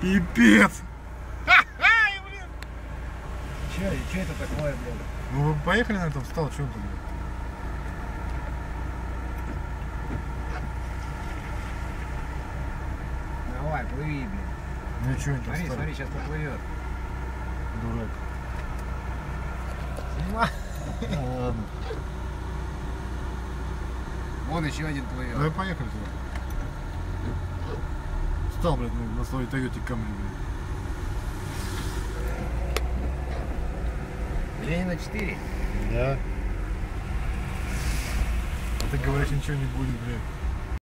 Пипец! Че это такое, блин? Ну вы поехали на этом, встал, что он там? Давай, плыви, блин. Ну и что они там Смотри, встали? смотри, сейчас поплывет. Дурак. Снимай. Ну ладно. Вон еще один плывет. Давай поехали туда. Встал, блядь, на своей Тойоте Камри, блядь. Ленина 4. Да. А ты говоришь, ничего не будет, блядь.